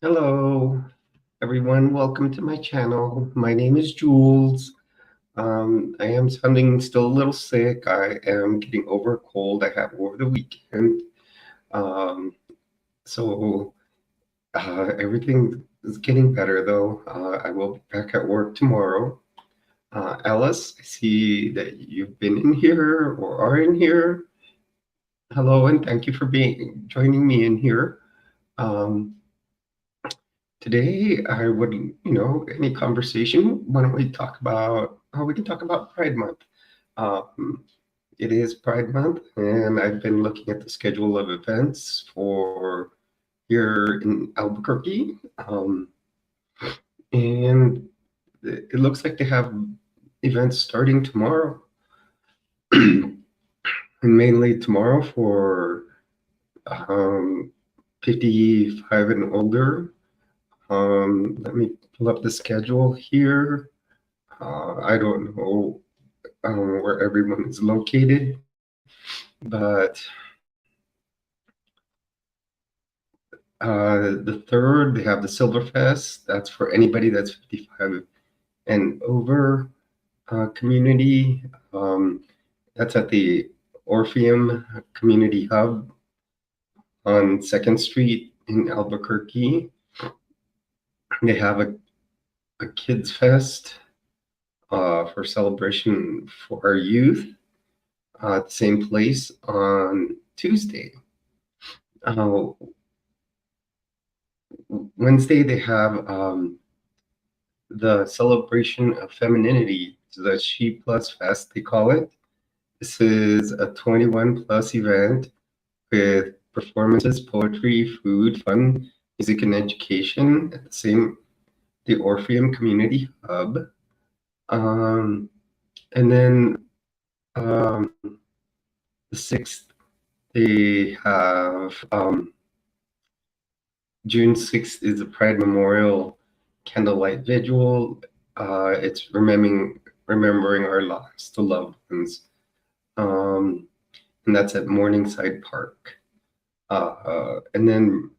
Hello, everyone. Welcome to my channel. My name is Jules. I am sounding still a little sick. I am getting over a cold I had over the weekend. Um, so everything is getting better, though. I will be back at work tomorrow. Alice, I see that you've been in here or are in here. Hello, and thank you for joining me in here. Um, Today, I would, any conversation, why don't we talk about, we can talk about Pride Month. Um, it is Pride Month, and I've been looking at the schedule of events for here in Albuquerque. And it looks like they have events starting tomorrow, and mainly tomorrow for um, 55 and older. Let me pull up the schedule here. I don't know where everyone is located, but the third, they have the Silverfest. That's for anybody that's 55 and over community. That's at the Orpheum Community Hub on 2nd Street in Albuquerque. They have a Kids Fest for celebration for our youth at the same place on Tuesday. Wednesday, they have the celebration of femininity, the She Plus Fest, they call it. This is a 21 plus event with performances, poetry, food, fun, music, and education at the Orpheum Community Hub. And then the 6th, they have June 6th is the Pride Memorial Candlelight Vigil. It's remembering our lost loved ones. And that's at Morningside Park. And then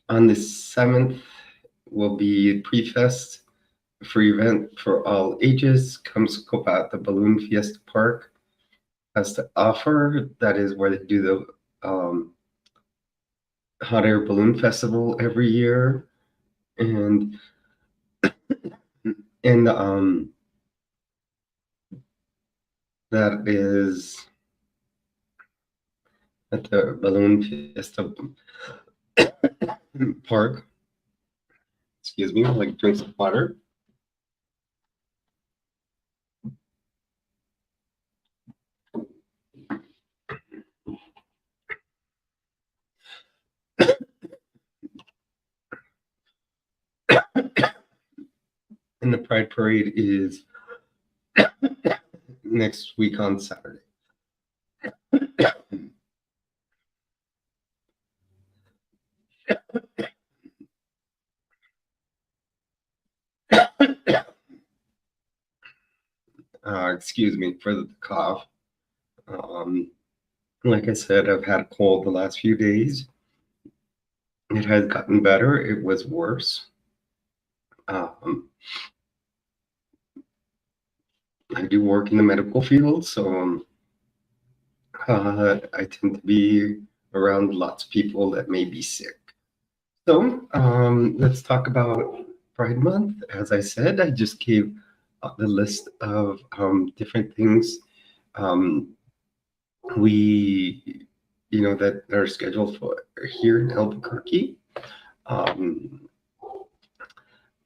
on the 7th will be Pre-Fest, a free event for all ages. Come scope out the Balloon Fiesta Park has to offer. That is where they do the Hot Air Balloon Festival every year. And that is at the Balloon Fiesta Park. Excuse me, I'll like drink some water. And the Pride Parade is next week on Saturday. Excuse me for the cough. Like I said, I've had a cold the last few days. It has gotten better. It was worse. I do work in the medical field, so I tend to be around lots of people that may be sick. So let's talk about Pride Month. As I said, I just gave the list of different things that are scheduled for here in Albuquerque.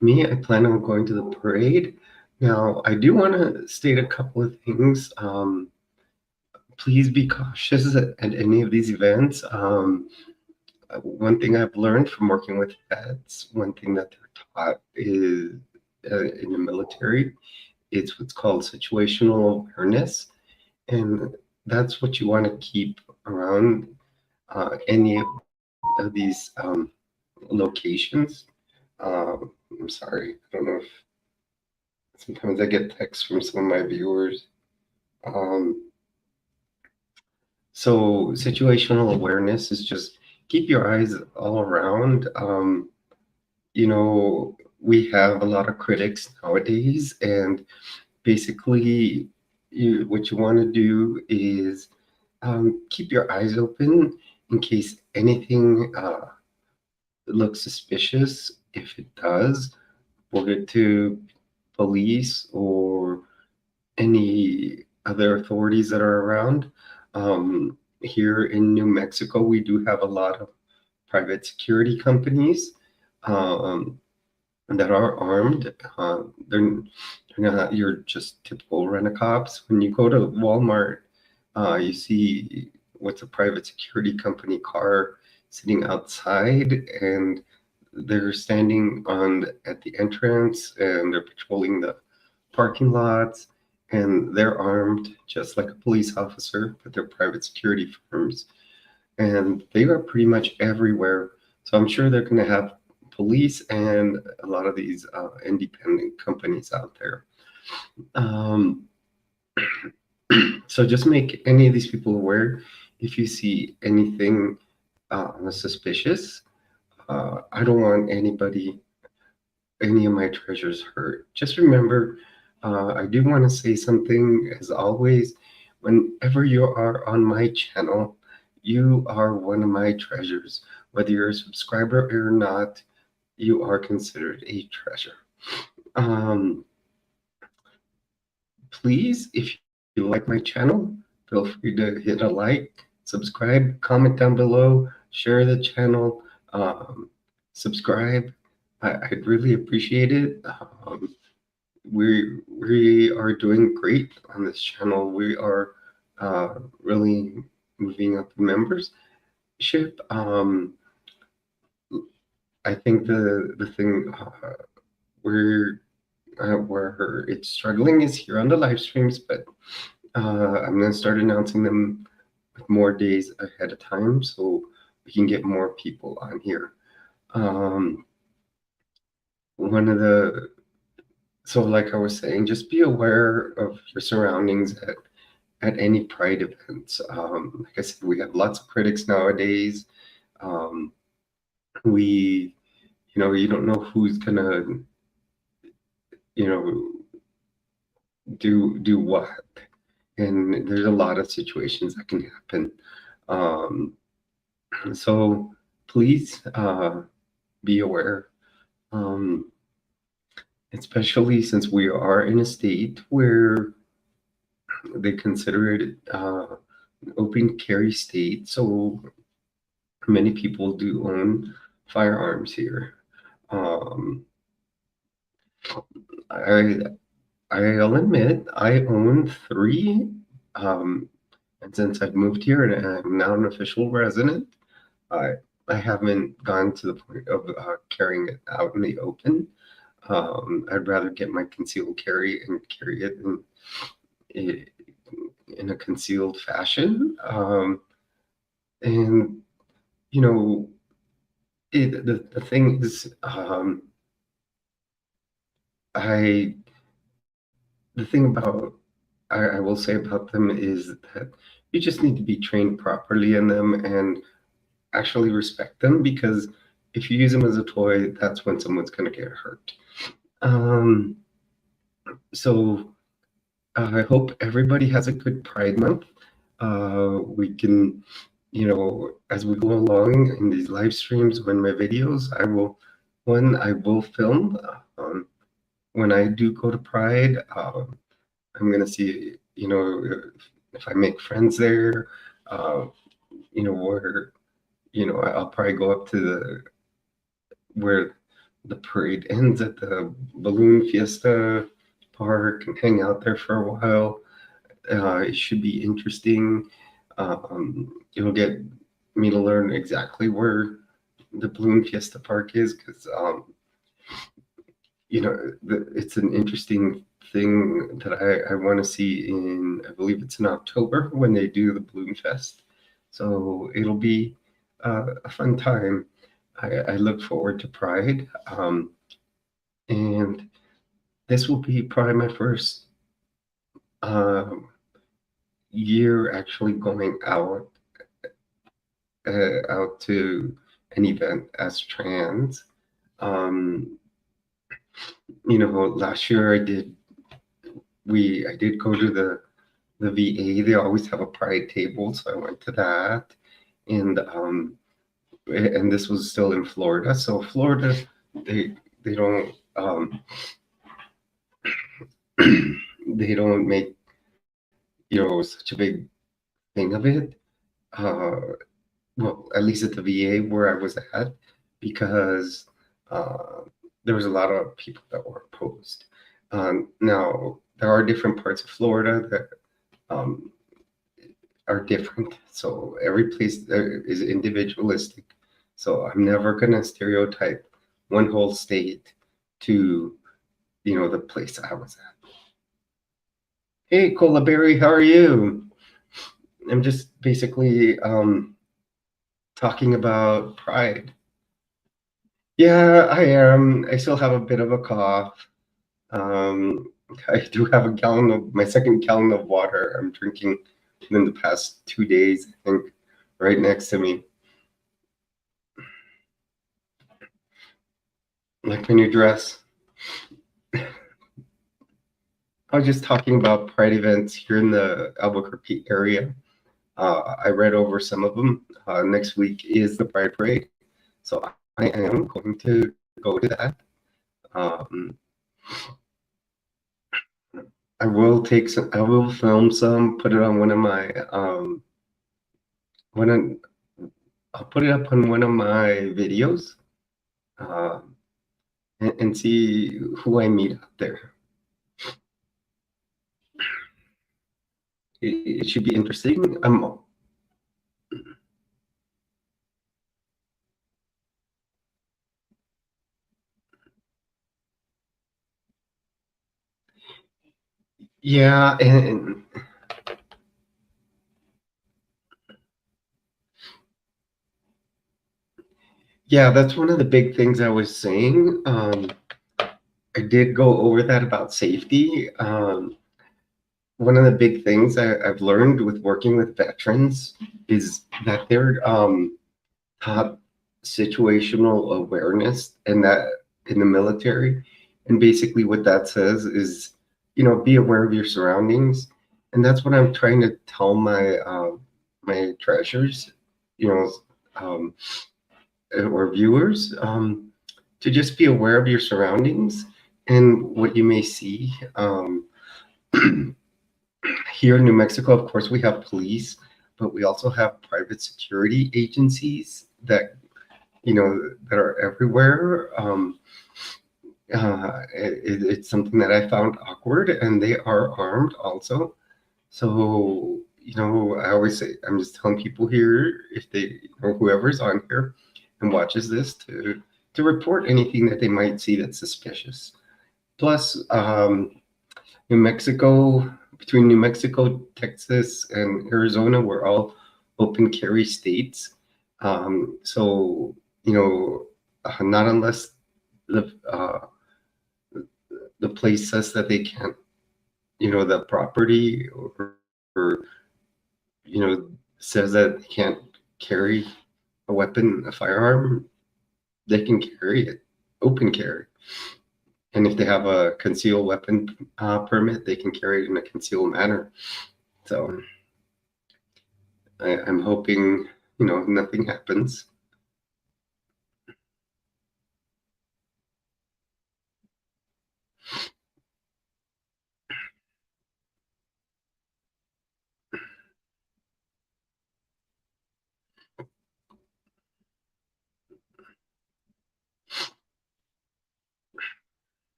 Me, I plan on going to the parade. Now, I do want to state a couple of things. Please be cautious at any of these events. One thing I've learned from working with vets, one thing that they're taught is in the military, it's what's called situational awareness. And that's what you want to keep around any of these locations. I'm sorry, I don't know if sometimes I get texts from some of my viewers. So situational awareness is just keep your eyes all around. we have a lot of critics nowadays, and basically, what you want to do is keep your eyes open in case anything looks suspicious. If it does, report it to police or any other authorities that are around. Here in New Mexico, we do have a lot of private security companies um, that are armed. They're not your just typical rent-a-cops. When you go to Walmart, you see what's a private security company car sitting outside, and they're standing at the entrance, and they're patrolling the parking lots, and they're armed just like a police officer, but they're private security firms, and they are pretty much everywhere. So I'm sure they're going to have police and a lot of these independent companies out there. Um, so just make any of these people aware if you see anything suspicious. I don't want any of my treasures hurt. Just remember, I do want to say something as always. Whenever you are on my channel, you are one of my treasures. Whether you're a subscriber or not, you are considered a treasure. Um, Please, if you like my channel, feel free to hit a like, subscribe, comment down below, share the channel, subscribe. I'd really appreciate it. We are doing great on this channel. We are really moving up in membership. I think the thing where where it's struggling is here on the live streams, but I'm going to start announcing them with more days ahead of time so we can get more people on here. Um, one of the So like I was saying, just be aware of your surroundings at any Pride events. Like I said, we have lots of critics nowadays. Um, we, you don't know who's gonna, you know, do what, and there's a lot of situations that can happen. Um, so please be aware, um, especially since we are in a state where they consider it an open carry state. So many people do own firearms here. Um, I I'll admit I own three, um, and since I've moved here and I'm now an official resident, I I haven't gone to the point of carrying it out in the open. I'd rather get my concealed carry and carry it in a concealed fashion. And you know, the thing is, I the thing about I will say about them is that you just need to be trained properly in them and actually respect them, because if you use them as a toy, that's when someone's going to get hurt. Um, so I hope everybody has a good Pride Month. We can, as we go along in these live streams, when my videos, I will film. When I do go to Pride, I'm gonna see, if I make friends there, uh, where, I'll probably go up to where the parade ends at the Balloon Fiesta Park and hang out there for a while. It should be interesting. It'll get me to learn exactly where the Balloon Fiesta Park is, because it's an interesting thing that I want to see I believe it's in October when they do the Balloon Fest. So it'll be a fun time. I look forward to Pride. And this will be probably my first um, year actually going out to an event as trans. Um, last year I did go to the VA. They always have a pride table, so I went to that. And this was still in Florida. So Florida, they don't they don't make such a big thing of it. Uh, well, at least at the VA where I was at, because uh, there was a lot of people that were opposed. Now there are different parts of Florida that um, are different. So every place there is individualistic. So I'm never gonna stereotype one whole state to the place I was at. Hey, Cola Berry, how are you? I'm just basically talking about pride. Yeah, I am. I still have a bit of a cough. Um, I do have my second gallon of water I'm drinking in the past 2 days, I think, right next to me. Like my new dress. I was just talking about pride events here in the Albuquerque area. I read over some of them. Next week is the Pride Parade, so I am going to go to that. Um, I will I will film some, put it on one of my one of, I'll put it up on one of my videos, uh, and see who I meet out there. It should be interesting. Yeah, and yeah, that's one of the big things I was saying. I did go over that about safety. One of the big things I've learned with working with veterans is that they're taught situational awareness, and that in the military. And basically, what that says is, be aware of your surroundings. And that's what I'm trying to tell my treasures, you know, um, or viewers, to just be aware of your surroundings and what you may see. Here in New Mexico, of course, we have police, but we also have private security agencies that are everywhere. It's something that I found awkward, and they are armed also. So, I always say, I'm just telling people here, if they, whoever's on here and watches this, to report anything that they might see that's suspicious. Plus, New Mexico, between New Mexico, Texas, and Arizona, we're all open carry states. So, not unless the the place says that they can't, the property, or says that they can't carry a weapon, a firearm, they can carry it, open carry. And if they have a concealed weapon permit, they can carry it in a concealed manner. So I'm hoping, nothing happens.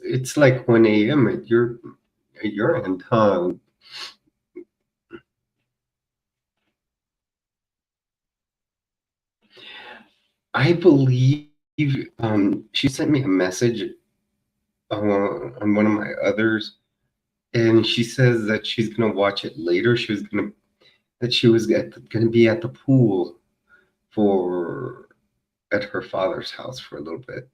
It's like 1 a.m. at your end, huh? I believe she sent me a message on one of my others, and she says that she's gonna watch it later. She was gonna be at the pool for at her father's house for a little bit.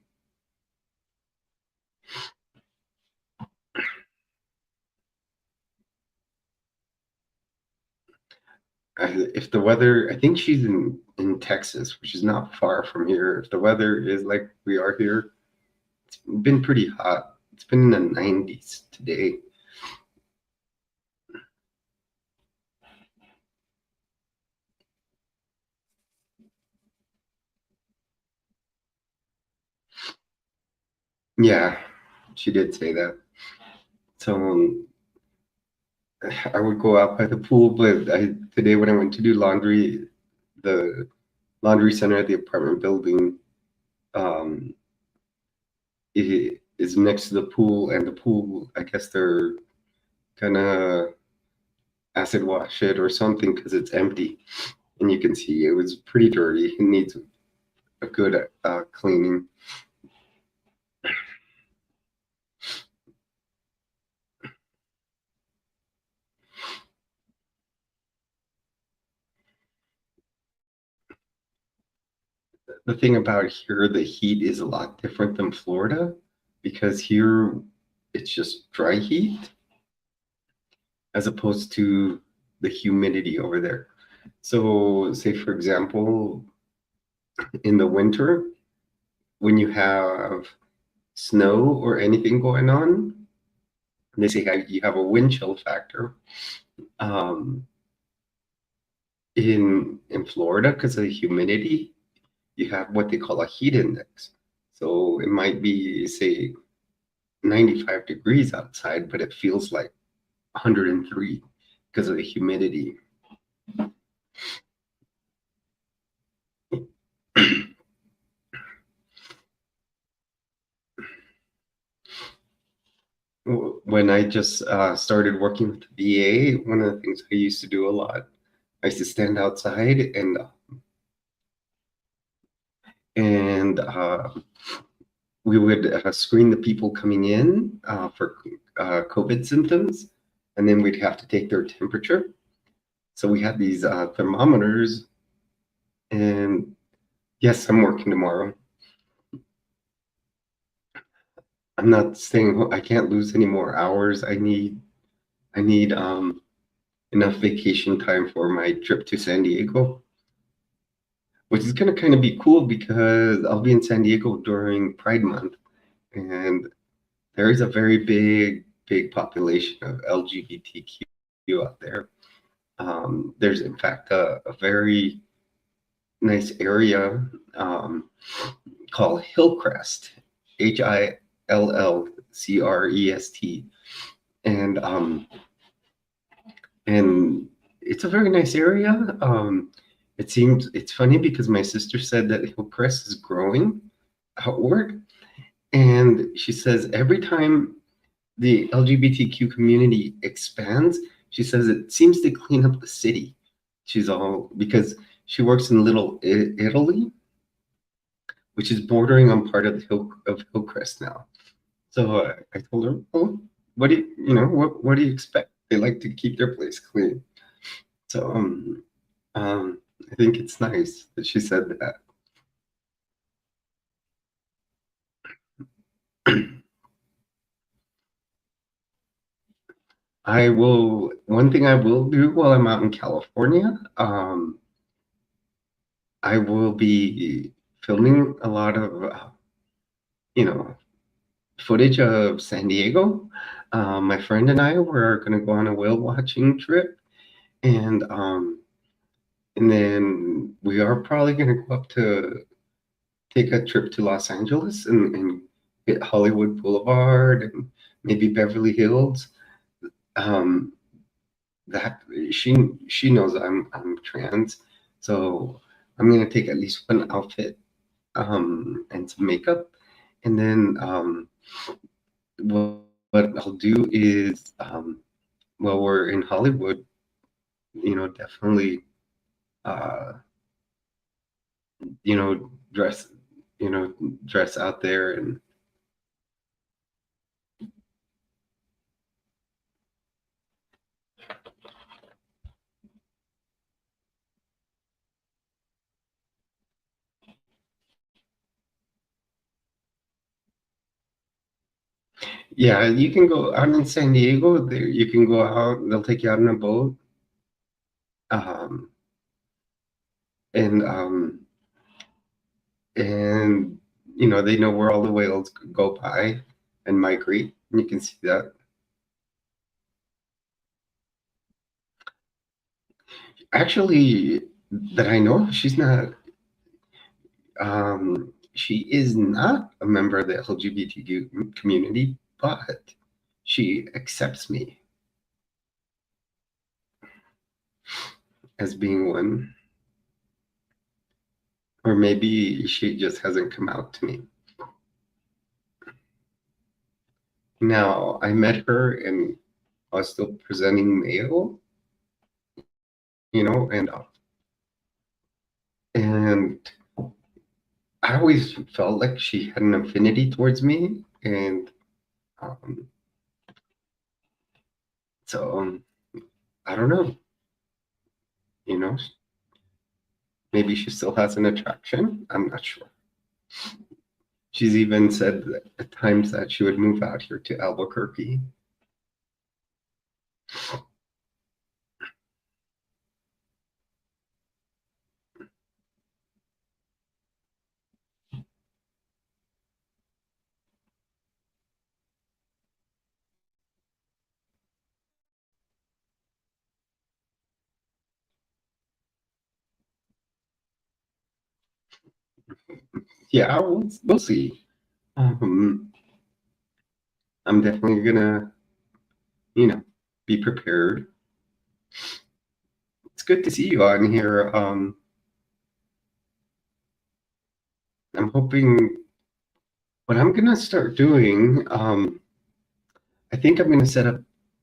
If the weather, I think she's in Texas, which is not far from here. If the weather is like we are here, it's been pretty hot. It's been in the 90s today. Yeah, she did say that. So I would go out by the pool, but today when I went to do laundry, the laundry center at the apartment building, um, it is next to the pool, and the pool, I guess they're gonna acid wash it or something because it's empty, and you can see it was pretty dirty. It needs a good cleaning. The thing about here, the heat is a lot different than Florida because here it's just dry heat as opposed to the humidity over there. So, say for example, in the winter, when you have snow or anything going on, they say you have a wind chill factor. Um, in Florida, because of the humidity, you have what they call a heat index. So it might be, say, 95 degrees outside, but it feels like 103 because of the humidity. When I just started working with the VA, one of the things I used to do a lot, I used to stand outside and we would screen the people coming in for COVID symptoms, and then we'd have to take their temperature. So we had these thermometers, and yes, I'm working tomorrow. I'm not staying. I can't lose any more hours. I need enough vacation time for my trip to San Diego, which is going to kind of be cool because I'll be in San Diego during Pride Month, and there is a very big population of LGBTQ out there. There's in fact a very nice area called Hillcrest, Hillcrest, and and it's a very nice area. It seems it's funny because my sister said that Hillcrest is growing outward, and she says every time the LGBTQ community expands, she says it seems to clean up the city. She's all because she works in Little Italy, which is bordering on part of Hillcrest now. So I told her, "Oh, what do what do you expect? They like to keep their place clean." So I think it's nice that she said that. I will. One thing I will do while I'm out in California, I will be filming a lot of you know footage of San Diego. My friend and I were going to go on a whale watching trip, and and then we are probably going to go up to take a trip to Los Angeles and hit Hollywood Boulevard and maybe Beverly Hills. Um, that she knows I'm trans, so I'm gonna take at least one outfit and some makeup, and then what I'll do is while we're in Hollywood, definitely uh, you know dress dress out there and Yeah, you can go out in San Diego. There, you can go out. They'll take you out on a boat, um, and and they know where all the whales go by and migrate. And you can see that. Actually, that I know, she is not a member of the LGBTQ community, but she accepts me as being one. Or maybe she just hasn't come out to me. Now, I met her and I was still presenting male, and and I always felt like she had an affinity towards me, and um, so I don't know, you know, maybe she still has an attraction. I'm not sure. She's even said that at times that she would move out here to Albuquerque. Yeah, we'll see. Um, I'm definitely gonna, you know, be prepared. It's good to see you on here. I'm hoping what I'm gonna start doing. I think I'm gonna set up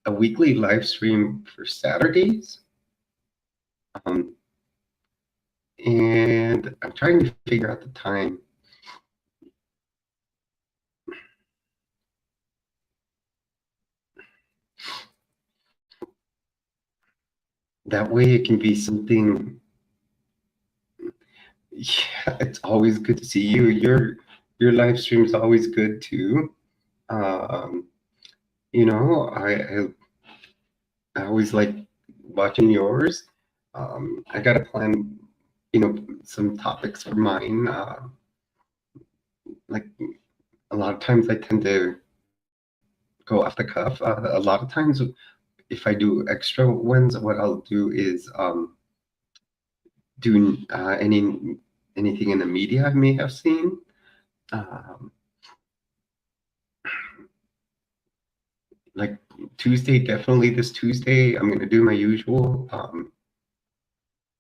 a weekly live stream for Saturdays. Um, and I'm trying to figure out the time. That way it can be something. Yeah, it's always good to see you. Your live stream is always good too. Um, I always like watching yours. I got to plan, some topics for mine. Like a lot of times I tend to go off the cuff. A lot of times, if I do extra ones, what I'll do is do anything in the media I may have seen. Um, like Tuesday, definitely this Tuesday, I'm going to do my usual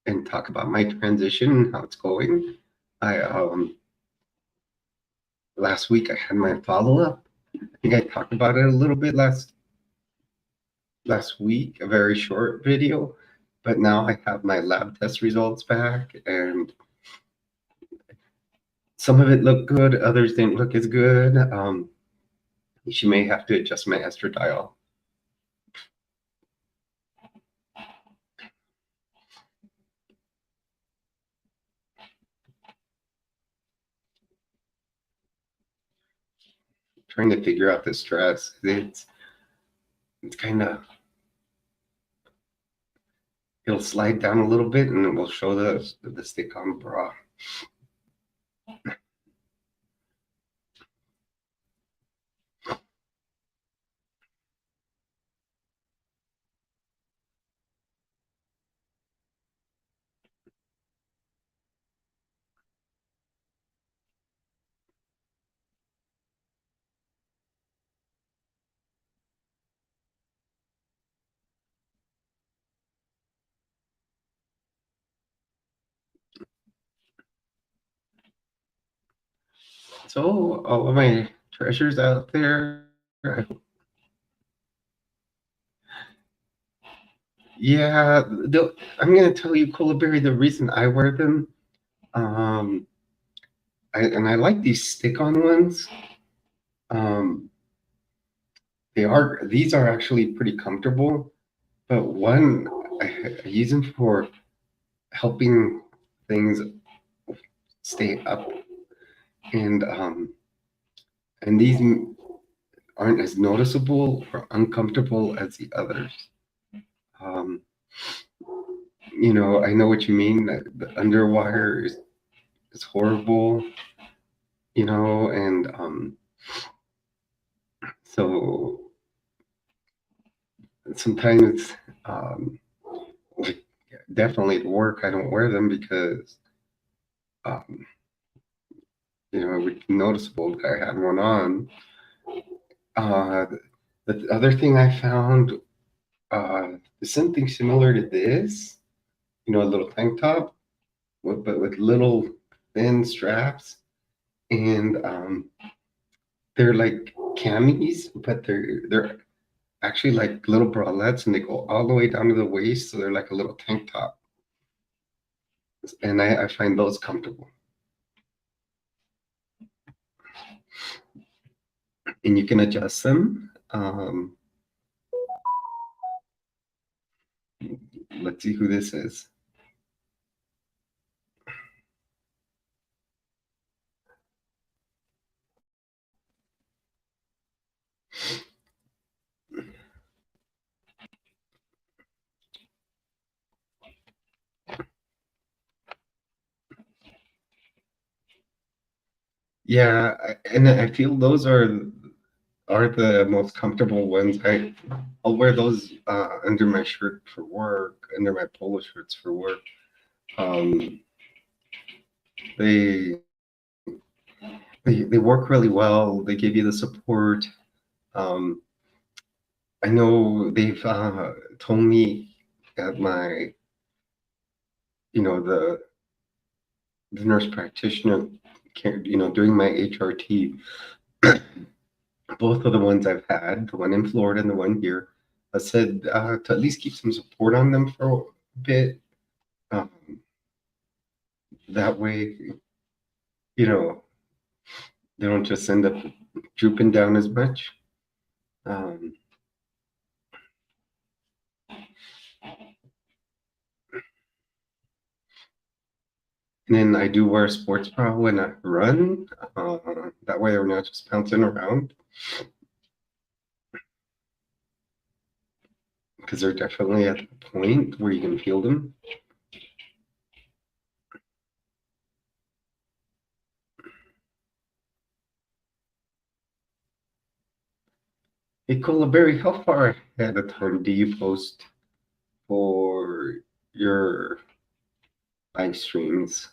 and talk about my transition and how it's going. I Last week I had my follow up. I think I talked about it a little bit last week, a very short video, but now I have my lab test results back, and some of it looked good, others didn't look as good. She may have to adjust my estradiol. Trying to figure out the stress. It's kind of, it'll slide down a little bit and it will show the stick on bra. So all of my treasures out there, yeah, I'm gonna tell you, Berry, the reason I wear them, um, and I like these stick-on ones. Um, these are actually pretty comfortable, but one I use them for helping things stay up, and and these aren't as noticeable or uncomfortable as the others. Um, I know what you mean. That the underwire is horrible, and so sometimes, um, like definitely at work, I don't wear them because, um, it would be noticeable that I had one on. Uh, the other thing I found is something similar to this, a little tank top, but with little thin straps, and they're like camis, but they're actually like little bralettes, and they go all the way down to the waist, so they're like a little tank top, and I find those comfortable, and you can adjust them. Let's see who this is. Yeah, and I feel those are the most comfortable ones. I'll wear those under my shirt for work, under my polo shirts for work. Um, they they work really well. They give you the support. Um, I know they've told me at my, the nurse practitioner, doing my HRT, both of the ones I've had, the one in Florida and the one here, I said to at least keep some support on them for a bit. Um, that way, you know, they don't just end up drooping down as much. Um, and then I do wear a sports bra when I run. That way, I'm not just bouncing around because they're definitely at the point where you can feel them. Hey, Berry, how far ahead of time do you post for your live streams?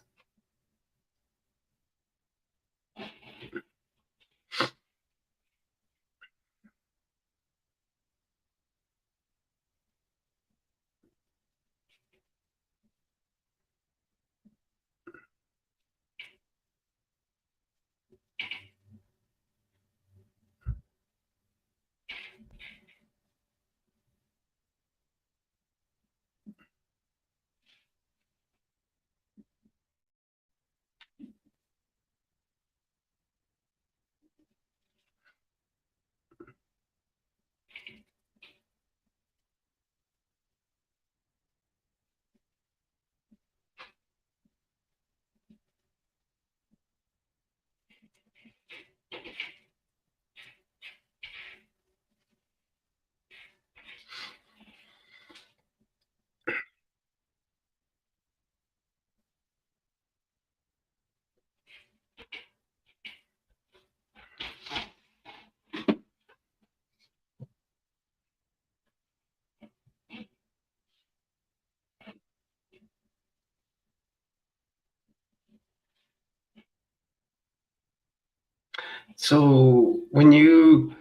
So when you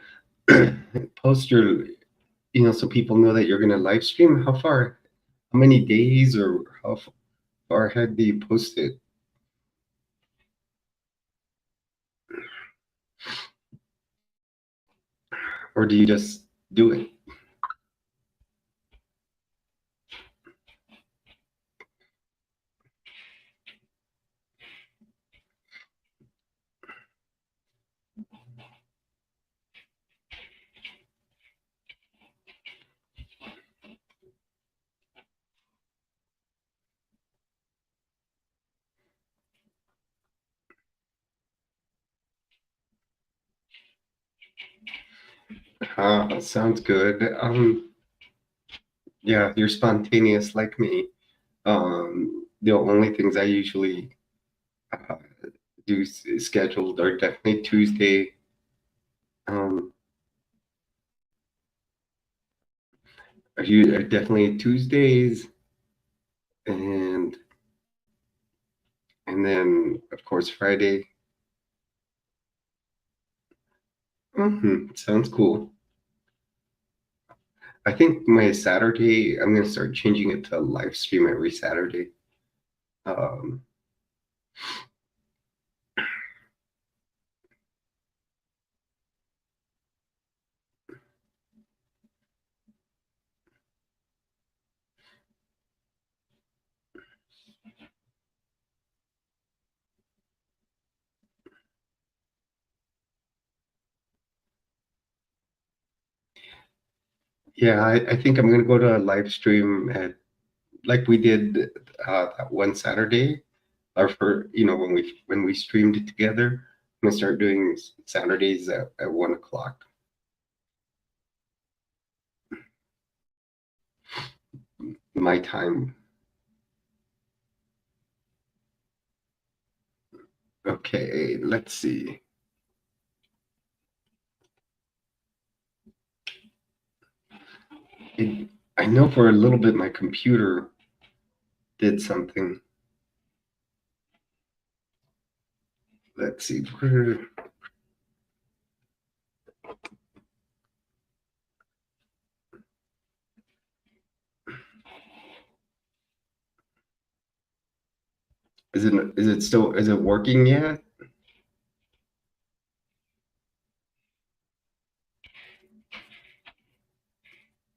post your, so people know that you're going to live stream, how many days or how far ahead do you post it? Or do you just do it? Sounds good. Yeah, you're spontaneous like me. The only things I usually uh, do scheduled are definitely Tuesday. Um, definitely Tuesdays, and then of course Friday. Sounds cool. I think my Saturday, I'm gonna start changing it to live stream every Saturday. Um, yeah, I think I'm gonna go to a live stream at like we did that one Saturday. Our for when we streamed it together. I'm gonna start doing Saturdays at 1 o'clock my time. Okay, let's see. It, I know for a little bit my computer did something. Let's see. Is it working yet?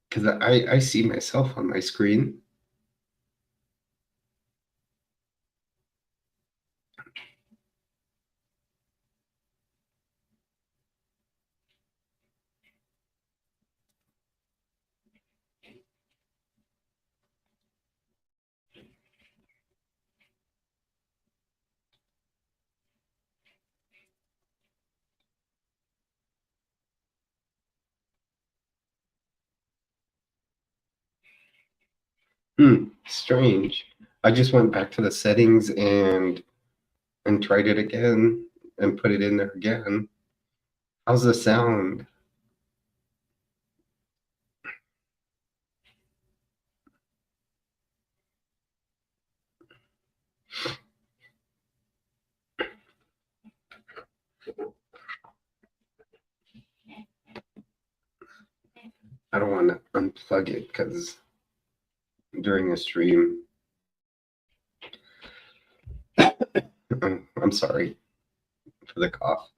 Because I see myself on my screen. Strange. I just went back to the settings and tried it again and put it in there again. How's the sound? I don't want to unplug it because during a stream, I'm sorry for the cough.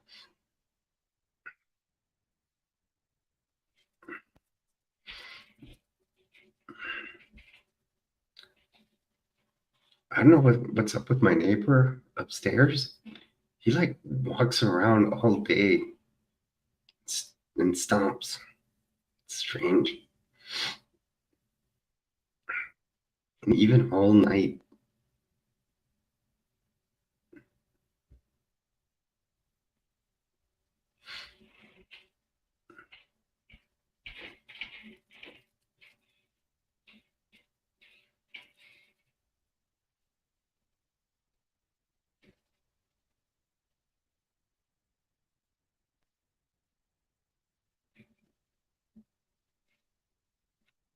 I don't know what's up with my neighbor upstairs. He like walks around all day and stomps. It's strange. And even all night.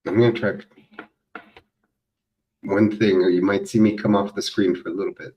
I'm gonna try one thing, or you might see me come off the screen for a little bit.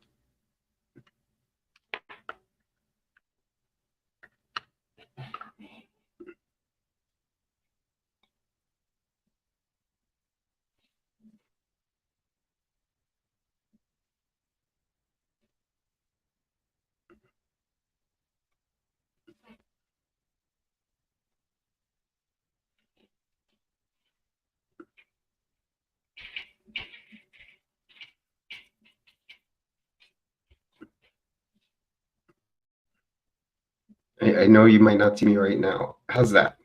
I know you might not see me right now. How's that?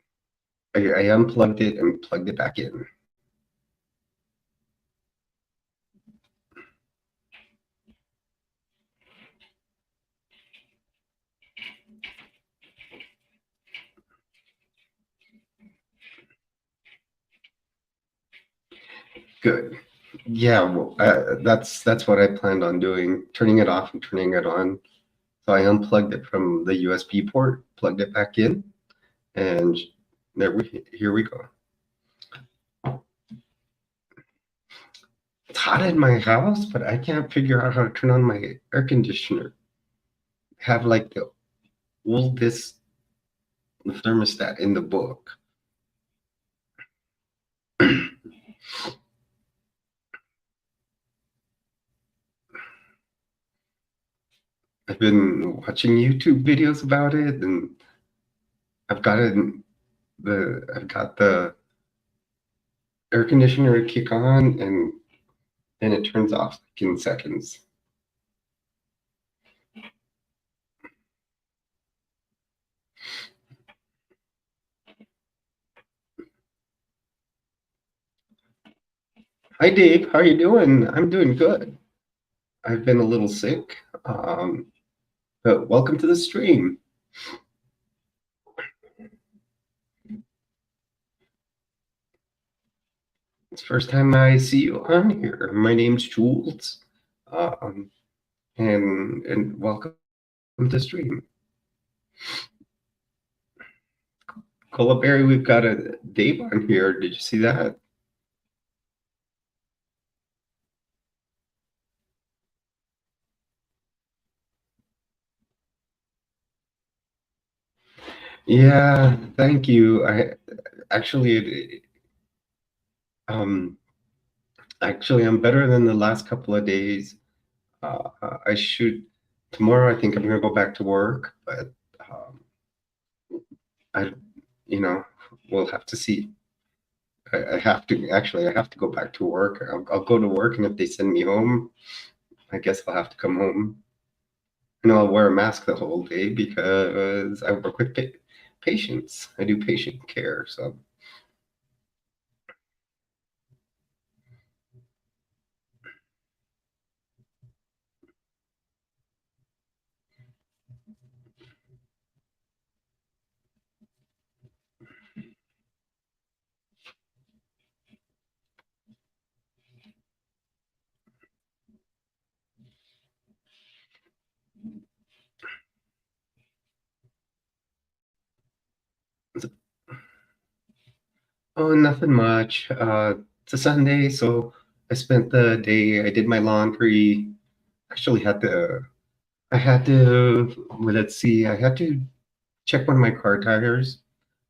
I unplugged it and plugged it back in. Good. Yeah, well, that's what I planned on doing, turning it off and turning it on. So I unplugged it from the USB port, plugged it back in, and here we go. It's hot in my house, but I can't figure out how to turn on my air conditioner. Have like the oldest thermostat in the book. I've been watching YouTube videos about it, and I've got it. I've got the air conditioner to kick on, and then it turns off like in seconds. Hi, Dave. How are you doing? I'm doing good. I've been a little sick, um, but welcome to the stream. It's the first time I see you on here. My name's Jules, um, and welcome to the stream. Berry, we've got a Dave on here. Did you see that? Yeah, thank you. I actually, um, actually, I'm better than the last couple of days. I should tomorrow. I think I'm gonna go back to work, but um, I, you know, we'll have to see. I have to actually. I have to go back to work. I'll go to work, and if they send me home, I guess I'll have to come home. And I'll wear a mask the whole day because I work with patients. I do patient care, so. Oh, nothing much. It's a Sunday, so I spent the day. I did my laundry. Actually, I had to. Well, let's see. I had to check one of my car tires.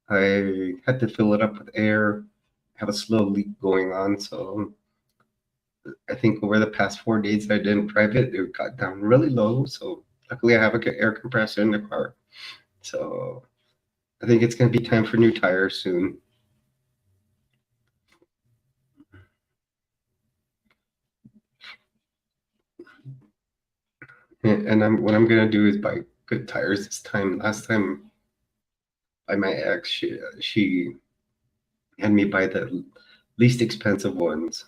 I had to fill it up with air. Have a slow leak going on, so I think over the past 4 days I didn't drive it. It got down really low. So luckily, I have a good air compressor in the car. So I think it's going to be time for new tires soon. And what I'm gonna do is buy good tires this time. Last time, by my ex, she had me buy the least expensive ones.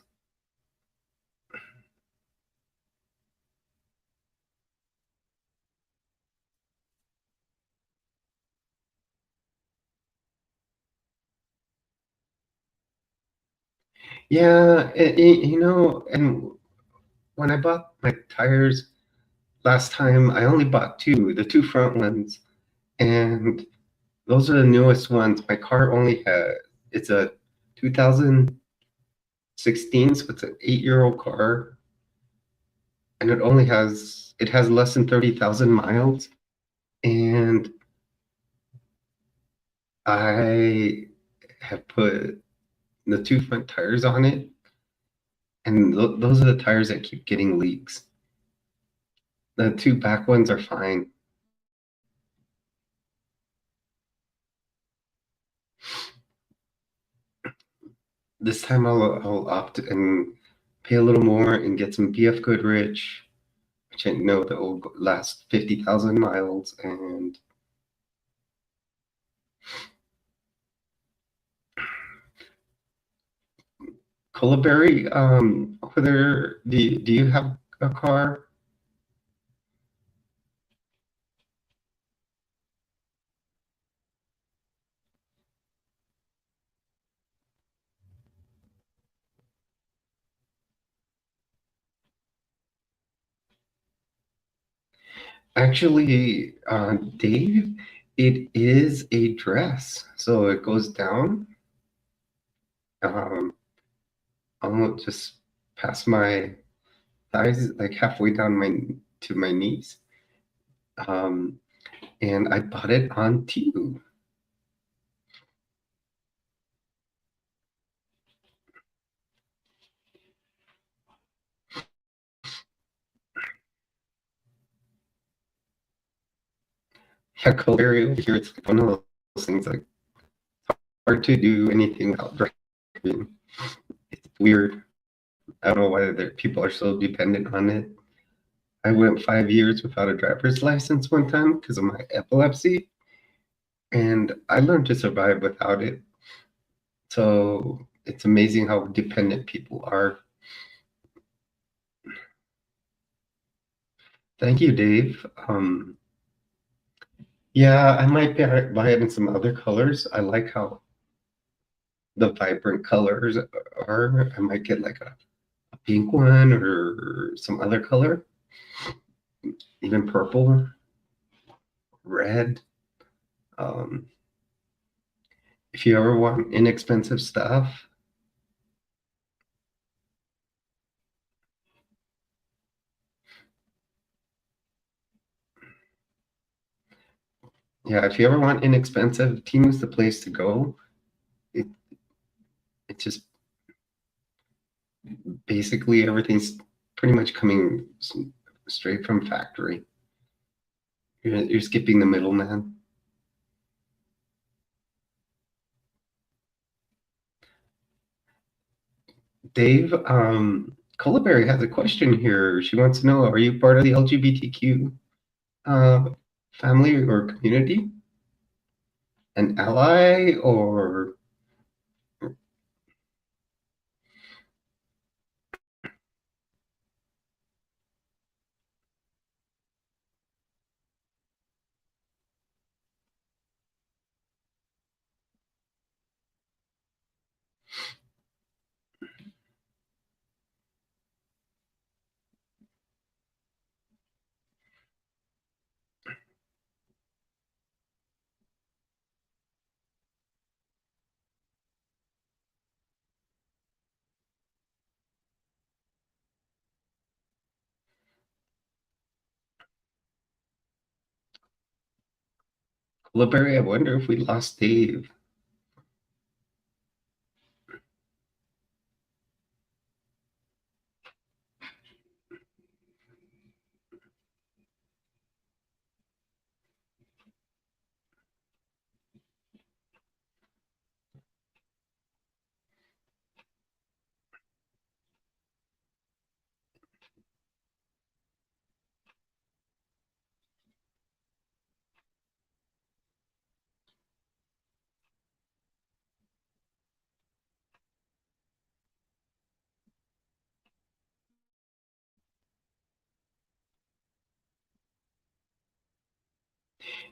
Yeah, and when I bought my tires last time, I only bought two, the two front ones, and those are the newest ones. My car only had it's a 2016, so it's an 8-year-old car, and it has less than 30,000 miles, and I have put the two front tires on it, and those are the tires that keep getting leaks. The two back ones are fine. This time I'll opt and pay a little more and get some BF Goodrich, which I know that will last 50,000 miles. And Berry, over there, do you have a car? Actually, Dave, it is a dress. So it goes down, um, almost just past my thighs, like halfway down to my knees. Um, and I bought it on Temu. Yeah, Culberry over here, it's like one of those things like hard to do anything without driving. It's weird. I don't know why people are so dependent on it. I went 5 years without a driver's license one time because of my epilepsy, and I learned to survive without it. So it's amazing how dependent people are. Thank you, Dave. Yeah, I might buy it in some other colors. I like how the vibrant colors are. I might get like a pink one or some other color, even purple, red. Um, if you ever want inexpensive stuff, yeah, if you ever want inexpensive, Temu's the place to go. It it just basically everything's pretty much coming straight from factory. You're skipping the middleman. Dave, Cullaberry has a question here. She wants to know, are you part of the LGBTQ uh, family or community? An ally or Cullaberry? I wonder if we lost Dave.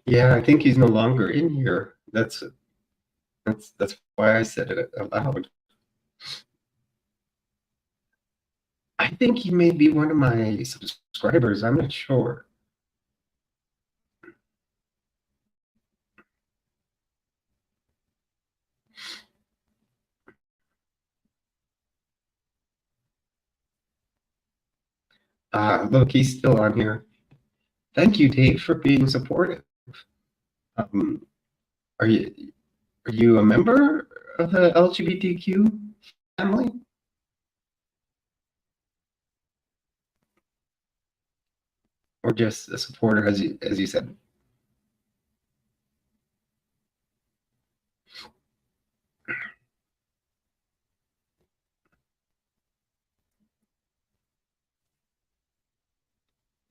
Yeah, I think he's no longer in here. That's why I said it aloud. I think he may be one of my subscribers. I'm not sure. Look, he's still on here. Thank you, Dave, for being supportive. Um, are you a member of the LGBTQ family, or just a supporter, as you said?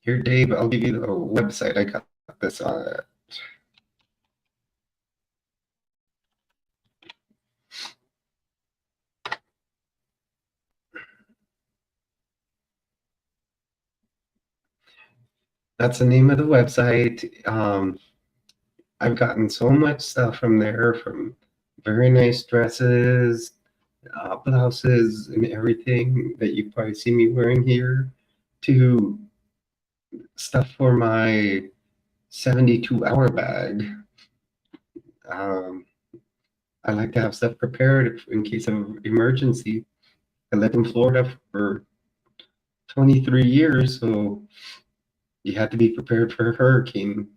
Here, Dave, I'll give you the website. I got this on it. That's the name of the website. I've gotten so much stuff from there, from very nice dresses, blouses, and everything that you probably see me wearing here, to stuff for my 72-hour bag. Um, I like to have stuff prepared in case of emergency. I lived in Florida for 23 years, so you had to be prepared for a hurricane.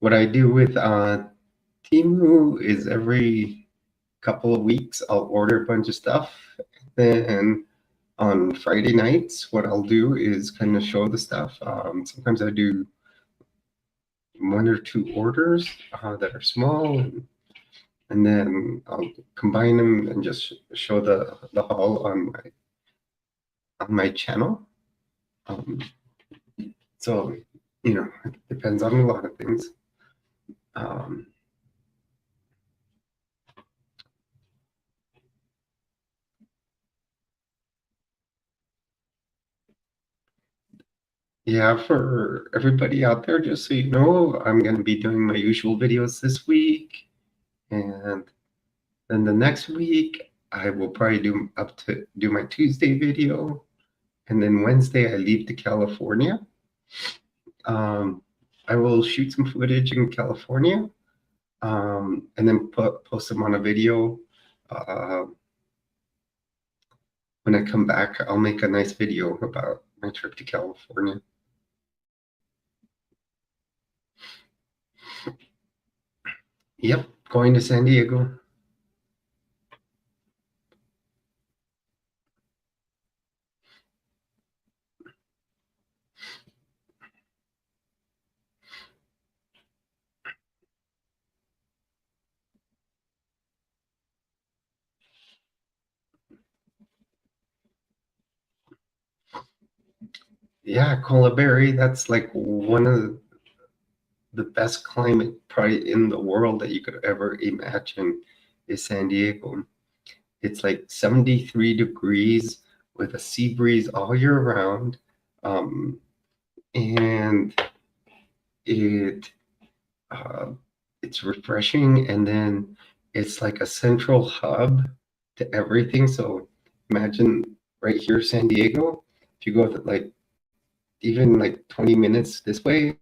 What I do with Temu is every couple of weeks I'll order a bunch of stuff. Then on Friday nights, what I'll do is kind of show the stuff. Sometimes I do one or two orders that are small, and then I'll combine them and just show the haul on my channel. Um, so it depends on a lot of things. Um, yeah, for everybody out there, just so you know, I'm going to be doing my usual videos this week, and then the next week I will probably do my Tuesday video, and then Wednesday I leave to California. Um, I will shoot some footage in California, and then post them on a video. Uh, when I come back, I'll make a nice video about my trip to California. Yep, going to San Diego. Yeah, Berry. That's like one of the best climate probably in the world that you could ever imagine is San Diego. It's like 73 degrees with a sea breeze all year round. Um, and it uh, it's refreshing, and then it's like a central hub to everything. So imagine right here, San Diego, if you go like even like 20 minutes this way,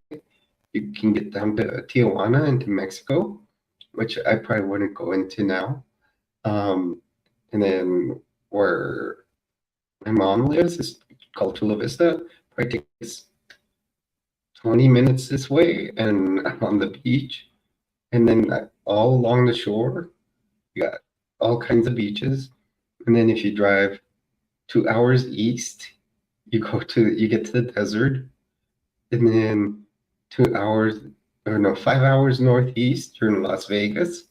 you can get down to Tijuana into Mexico, which I probably wouldn't go into now. Um, and then where my mom lives is called Chula Vista. Probably takes 20 minutes this way, and I'm on the beach. And then all along the shore, you got all kinds of beaches. And then if you drive 2 hours east, you get to the desert, and then 2 hours or no 5 hours northeast, you're in Las Vegas,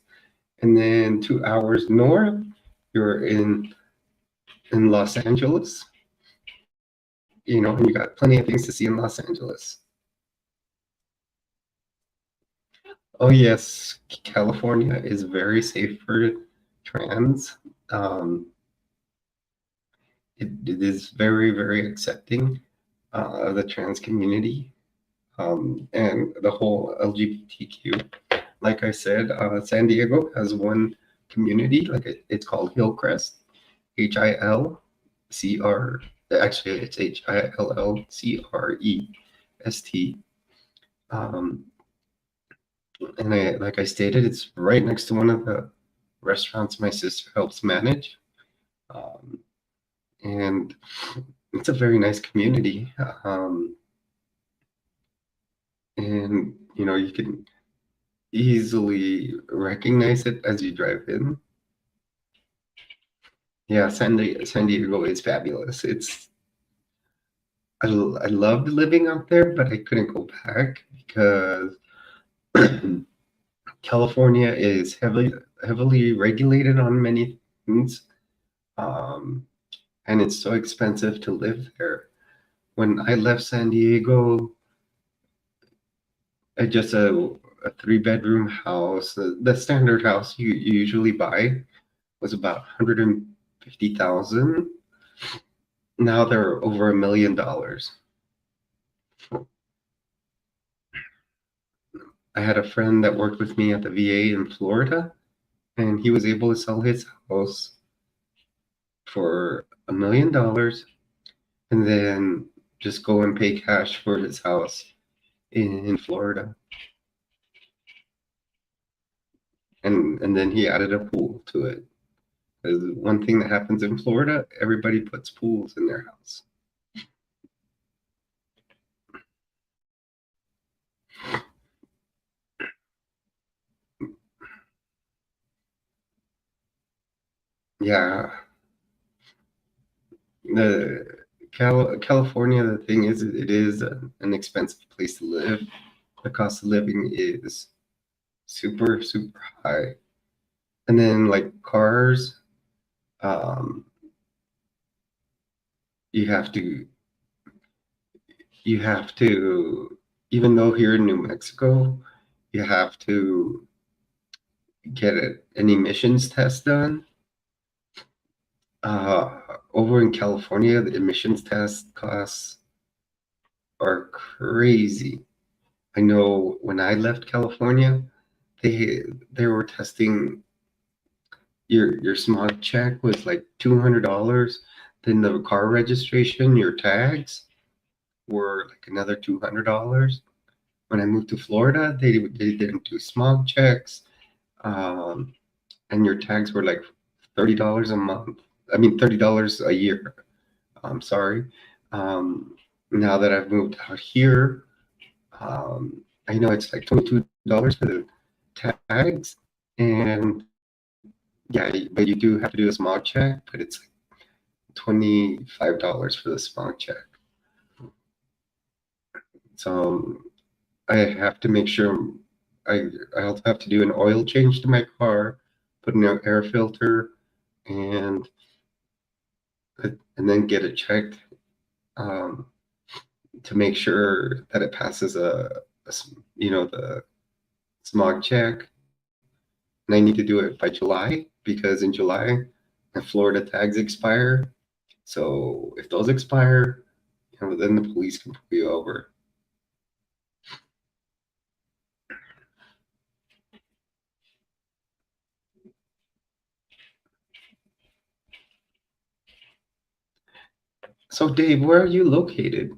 and then 2 hours north, you're in Los Angeles. And you got plenty of things to see in Los Angeles. Oh yes, California is very safe for trans. Um, it is very, very accepting of the trans community, and the whole LGBTQ. Like I said, San Diego has one community, it's called Hillcrest, HILCR. Actually, it's HILLCREST. Um, and like I stated, it's right next to one of the restaurants my sister helps manage. Um, and it's a very nice community. And you can easily recognize it as you drive in. Yeah, San Diego is fabulous. I loved living out there, but I couldn't go back because California is heavily regulated on many things, um, and it's so expensive to live there. When I left San Diego, just a three-bedroom house, the standard house you usually buy was about 150,000. Now they're over $1 million. I had a friend that worked with me at the VA in Florida, and he was able to sell his house for $1 million and then just go and pay cash for his house in Florida. And then he added a pool to it. Because one thing that happens in Florida, everybody puts pools in their house. Yeah, the California, the thing is, it is an expensive place to live. The cost of living is super, super high. And then like cars, um, you have to you have to even though here in New Mexico, you have to get an emissions test done. Over in California, the emissions test costs are crazy. I know when I left California, they were testing your smog check was like $200. Then the car registration, your tags were like another $200. When I moved to Florida, they didn't do smog checks, um, and your tags were like $30 a month. I mean, $30 a year. I'm sorry. Um, Now that I've moved out here, I know it's like $22 for the tags, and yeah, but you do have to do a smog check, but it's like $25 for the smog check. So I have to make sure I also have to do an oil change to my car, put in an air filter, and and then get it checked, um, to make sure that it passes the smog check. And I need to do it by July because in July the Florida tags expire. So if those expire, then the police can pull you over. So Dave, where are you located?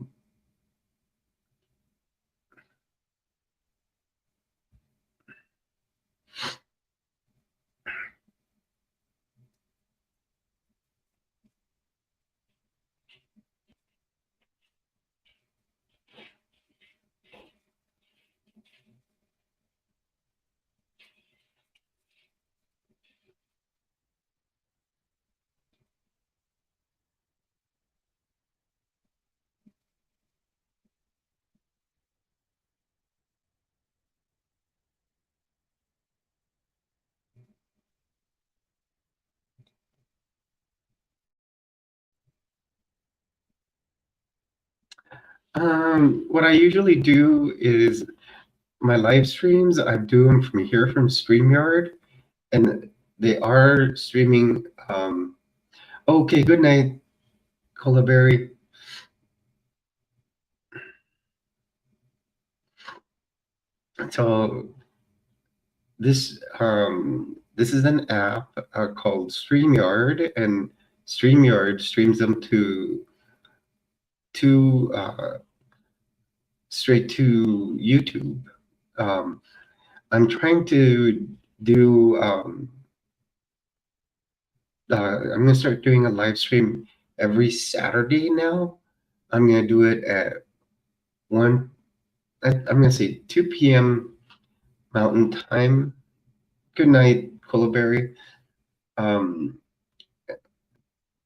What I usually do is my live streams. I do them from here from StreamYard, and they are streaming. Okay, good night, Colaberry. So this is an app called StreamYard, and StreamYard streams them to straight to YouTube. Um, I'm trying to do. I'm gonna start doing a live stream every Saturday now. I'm gonna do it at one. I'm gonna say 2 p.m. Mountain Time. Good night, Colaberry. Um,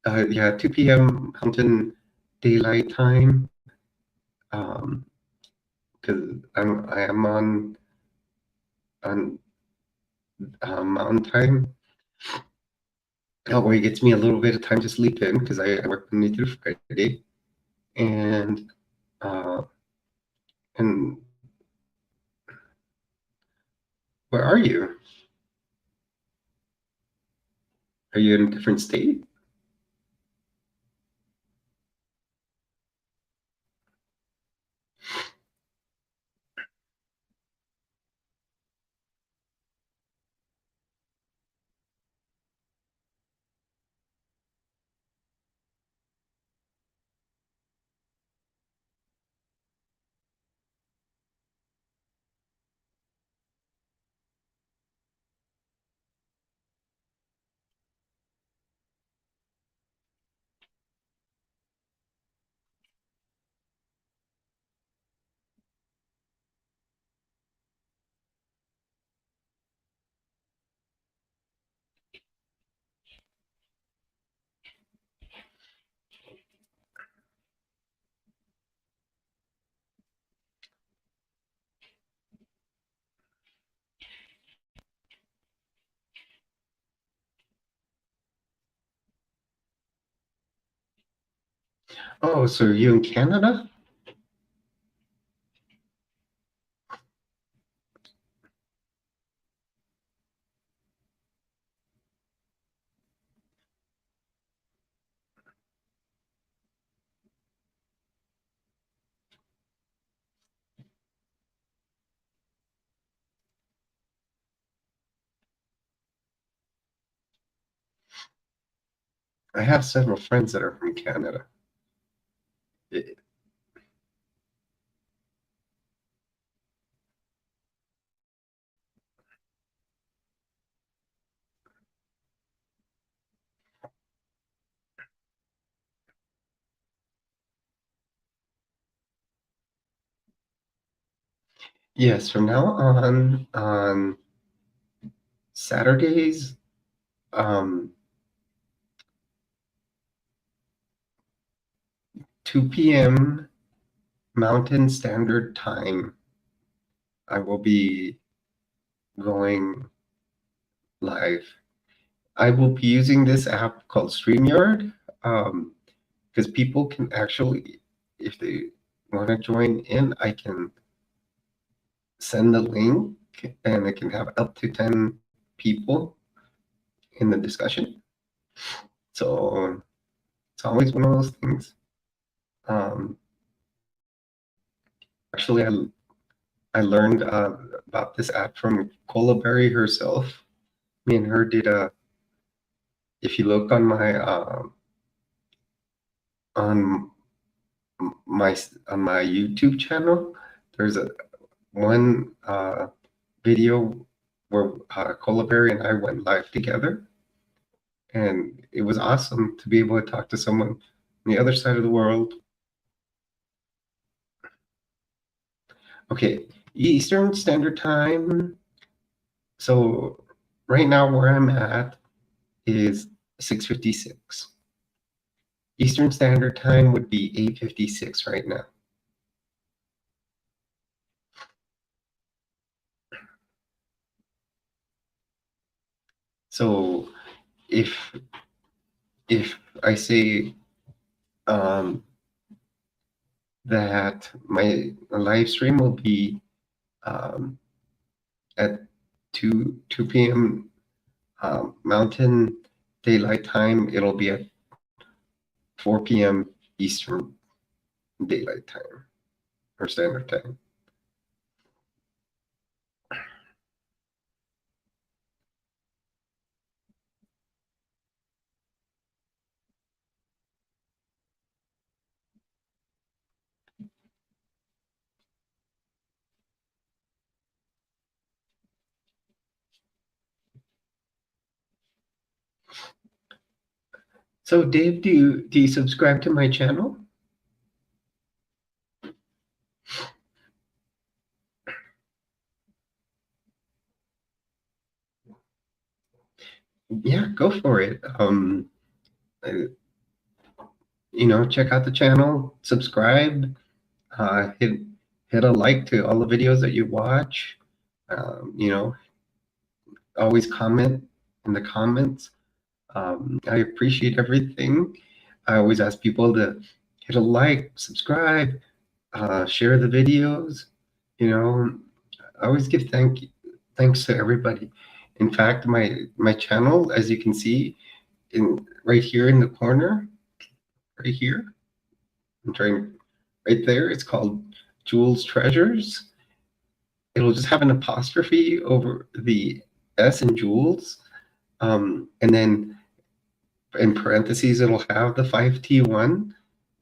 yeah, 2 p.m. Mountain Daylight Time. because I am on Mountain Time. That way, it gets me a little bit of time to sleep in because I work Monday through Friday, and uh, and where are you? Are you in a different state? Oh, so are you in Canada? I have several friends that are from Canada. I Yes, from now on Saturdays, um, 2 p.m. Mountain Standard Time, I will be going live. I will be using this app called StreamYard, because people can actually, if they want to join in, I can send the link and it can have up to 10 people in the discussion. So it's always one of those things. Um, Actually, I learned about this app from Berry herself. Me and her did a. If you look on my on my YouTube channel, there's a one video where Berry and I went live together, and it was awesome to be able to talk to someone on the other side of the world. Okay, Eastern Standard Time. So right now where I'm at is 6:56. Eastern Standard Time would be 8:56 right now. So if if I say um, that my live stream will be um, at 2 p.m. Mountain Daylight Time, it'll be at 4 p.m. Eastern Daylight Time or Standard Time. So Dave, do you subscribe to my channel? Yeah, go for it. Uh, check out the channel, subscribe. Hit a like to all the videos that you watch. You know, always comment in the comments. I appreciate everything. I always ask people to hit a like, subscribe, share the videos. You know, I always give thanks to everybody. In fact, my channel, as you can see, in right here in the corner, right here, I'm trying right there. It's called Jules Treasures. It'll just have an apostrophe over the S in Jules, and then in parentheses it'll have the 5T1,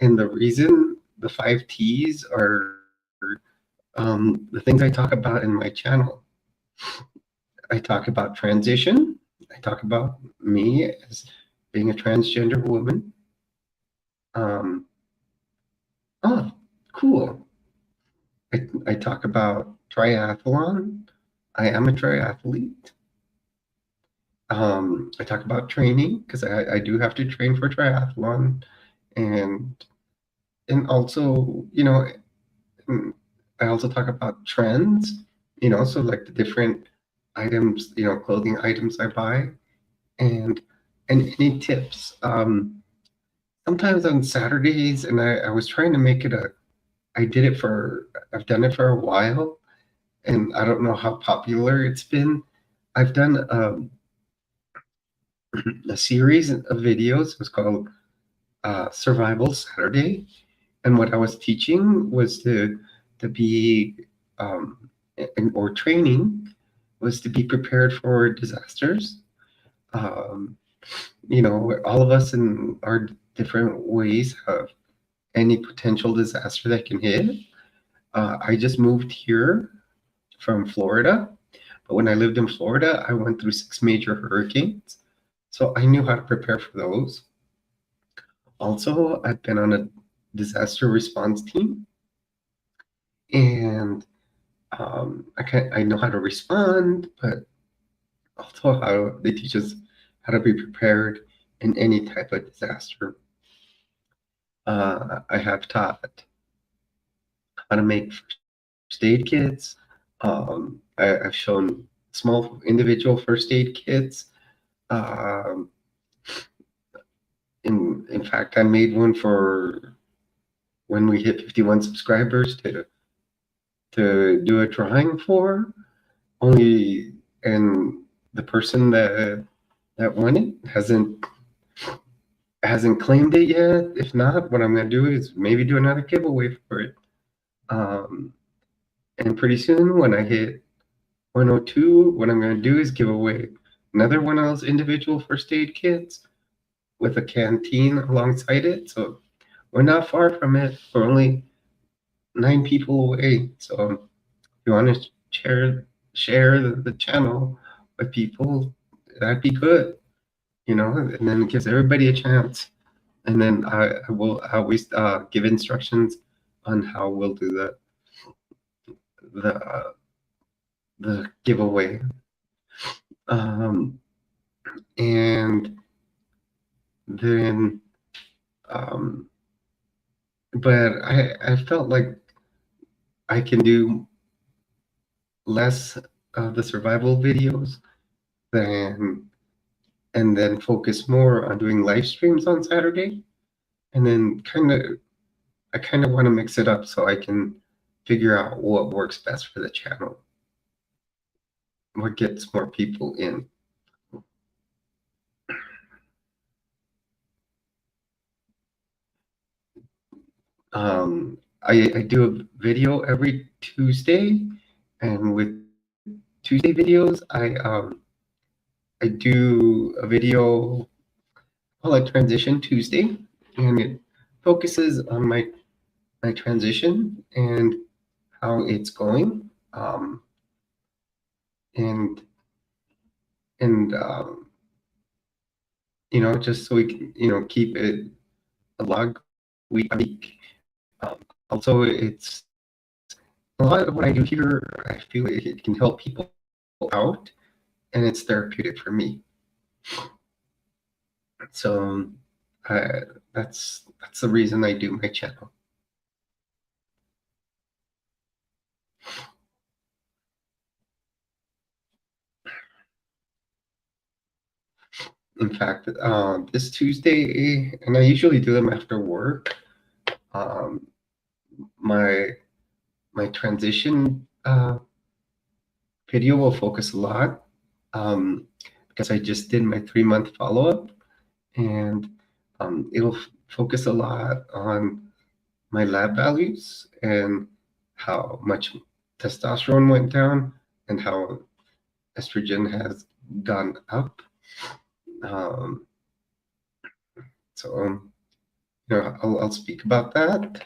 and the reason the 5Ts are the things I talk about in my channel. I talk about transition. I talk about me as being a transgender woman. Oh, cool. I talk about triathlon. I am a triathlete. I talk about training because I do have to train for triathlon, and also, you know, I also talk about trends, you know, so like the different items, you know, clothing items I buy, and any tips. Sometimes on Saturdays, and I was trying to make it I've done it for a while, and I don't know how popular it's been. I've done a series of videos. It was called Survival Saturday, and what I was teaching was to be or training was to be prepared for disasters. Um, you know, all of us in our different ways have any potential disaster that can hit. I just moved here from Florida, but when I lived in Florida, I went through 6 major hurricanes, so I knew how to prepare for those. Also, I've been on a disaster response team, and I know how to respond, but also how they teach us how to be prepared in any type of disaster. I have taught how to make first aid kits. I've shown small individual first aid kits. Um, in fact, I made one for when we hit 51 subscribers to do a drawing for. Only and the person that won it hasn't claimed it yet. If not, what I'm gonna do is maybe do another giveaway for it. Um, and pretty soon, when I hit 102, what I'm gonna do is give away another one of those individual first aid kits with a canteen alongside it. So we're not far from it. We're only 9 people away. So if you want to share the channel with people, that'd be good, you know, and then it gives everybody a chance. And then I will always give instructions on how we'll do the uh, the giveaway. Um, and then, um, but I felt like I can do less of the survival videos than and then focus more on doing live streams on Saturday. And then I kind of want to mix it up so I can figure out what works best for the channel, what gets more people in. I do a video every Tuesday, and with Tuesday videos, I do a video called it Transition Tuesday, and it focuses on my transition and how it's going, and and you know, just so we can, you know, keep it a log week by week. Also, it's a lot of what I do here. I feel it can help people out, and it's therapeutic for me. So uh, that's the reason I do my channel. In fact, this Tuesday, and I usually do them after work. Um, my my transition video will focus a lot because I just did my 3-month follow-up, and it'll focus a lot on my lab values and how much testosterone went down and how estrogen has gone up. Um, so, I'll speak about that.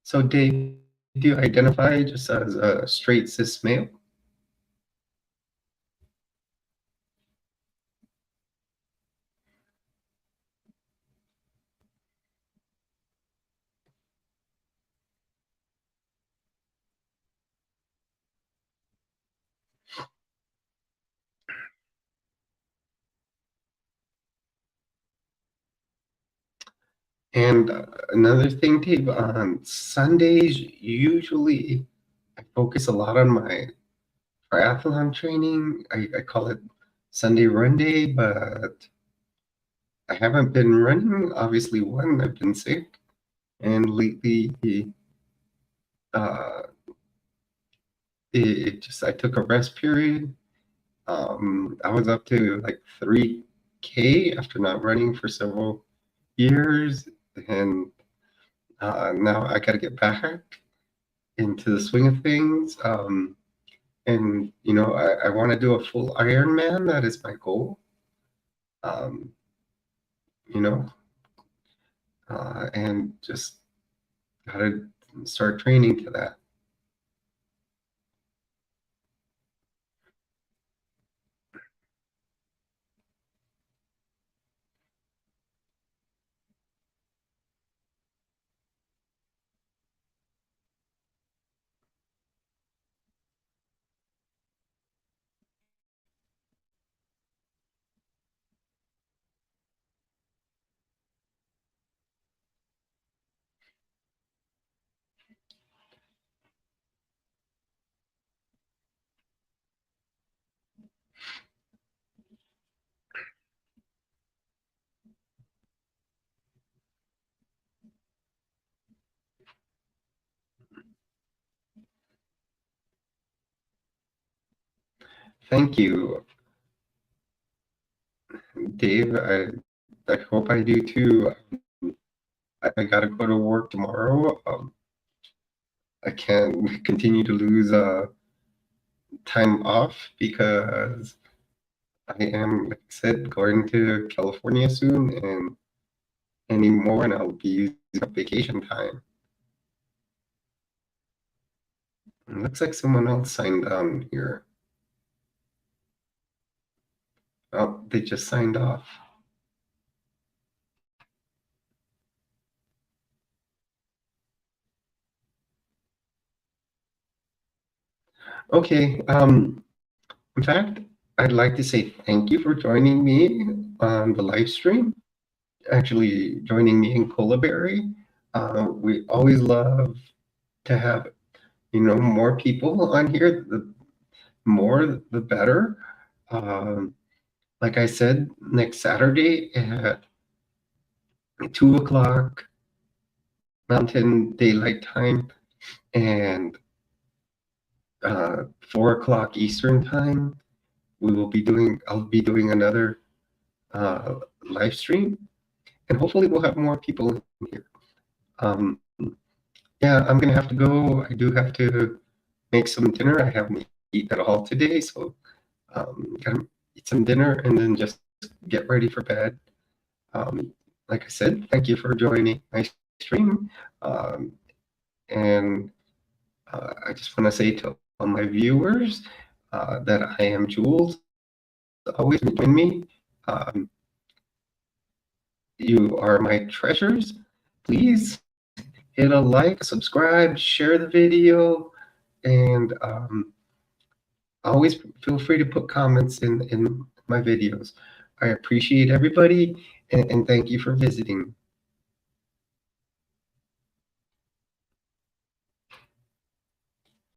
So, Dave, do you identify just as a straight cis male? And another thing, Dave, on Sundays, usually I focus a lot on my triathlon training. I call it Sunday Run Day, but I haven't been running. Obviously, one, I've been sick, and lately, uh, it just I took a rest period. I was up to like 3K after not running for several years, and now I got to get back into the swing of things. And I want to do a full Ironman. That is my goal. Um, you know, and just got to start training to that. Thank you, Dave. I hope I do too. I got to go to work tomorrow. I can't continue to lose time off because I am, like I said, going to California soon and anymore, and I'll be using up vacation time. It looks like someone else signed on here. Oh, they just signed off. Okay. In fact, I'd like to say thank you for joining me on the live stream. Actually, joining me in Collaberry. We always love to have more people on here. The more, the better. Um, like I said, next Saturday at 2 o'clock Mountain Daylight Time and 4 o'clock Eastern Time, I'll be doing another uh, live stream, and hopefully we'll have more people in here. Um, yeah, I'm gonna have to go. I do have to make some dinner. I haven't eaten at all today, so gotta eat some dinner and then just get ready for bed. Um, like I said, thank you for joining my stream, and I just want to say to all my viewers that I am Jules. Always join me. Um, you are my treasures. Please hit a like, subscribe, share the video, and always feel free to put comments in my videos. I appreciate everybody, and thank you for visiting.